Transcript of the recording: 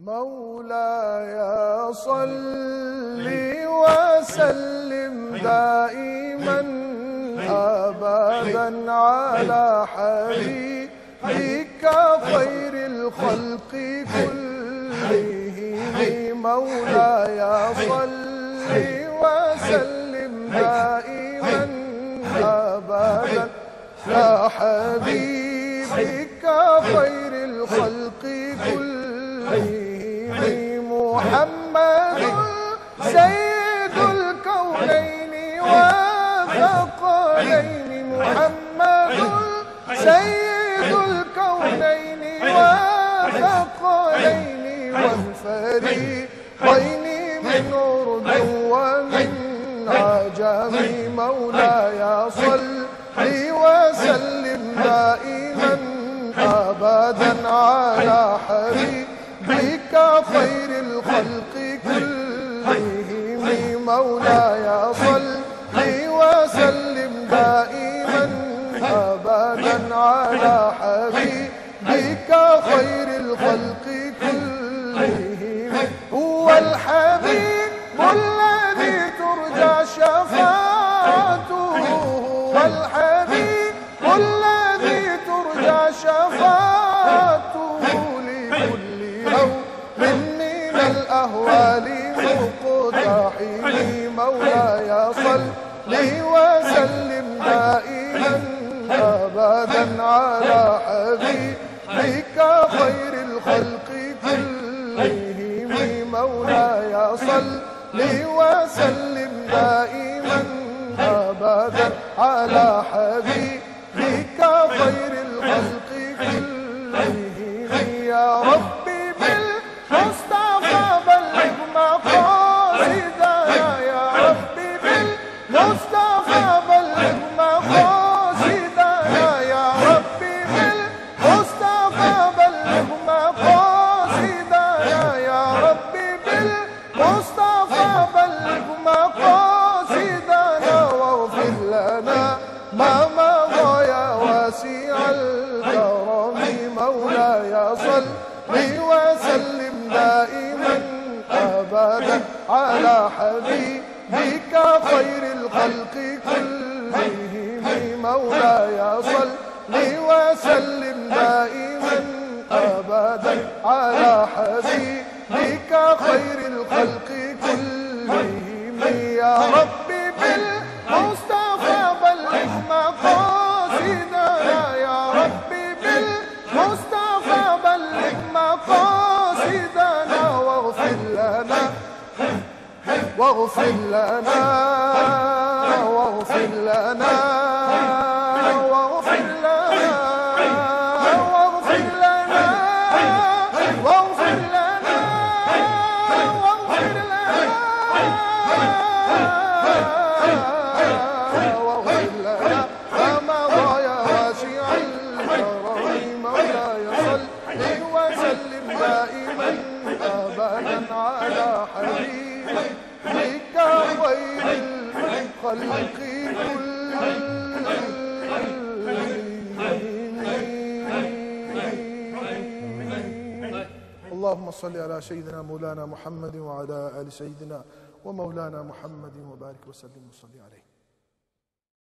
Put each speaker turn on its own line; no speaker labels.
مولاي صل وسلم دائما أبدا على حبيبك خير الخلق كلهم. مولاي صل وسلم دائما أبدا على حبيبك خير الخلق كلهم. محمد سيد الكونين والثقلين. محمد سيد الكونين والثقلين والفريقين من أرض ومن عجم. مولاي صل وسلم دائما أبدا على حبيبك خير الخلق كلهم. مولاي صل وسلم دائما أبدا على حبيبك خير الخلق كلهم. هو الحبيب الذي ترجى شفاعته. هو الحبيب الذي ترجى شفاعته لكل يوم من الأهوال مقتحم. مولاي صل وسلم دائما أبدا على حبيبك خير الخلق كلهم. مولاي صل وسلم دائما أبدا على حبيبك خير الخلق كلهم. يا ربي بالمصطفى بلغ مقاصدنا. يا ربي بالمصطفى بلغ مقاصدنا. يا ربي بالمصطفى بلغ مقاصدنا. يا ربي بالمصطفى بلغ مقاصدنا واغفر لنا ما مضى يا واسع الكرم. مولاي صل وسلم دائما أبدا على حبيبك خير الخلق كلهم. مولاي صل وسلم دائما أبدا على حبيبك خير الخلق كلهم. يا ربي بالمصطفى بلغ مقاصدنا. يا ربي بالمصطفى بلغ مقاصدنا واغفر لنا واغفر لنا واغفر لنا واغفر لنا واغفر لنا واغفر لنا واغفر لنا فما ضايا واسع الكرم. مولاي صل وسلم دائما أبدا على حبيبك خير الخلق كلهم. اللهم صل على سيدنا مولانا محمد وعلى آل سيدنا ومولانا محمد وبارك وسلم وصل عليه.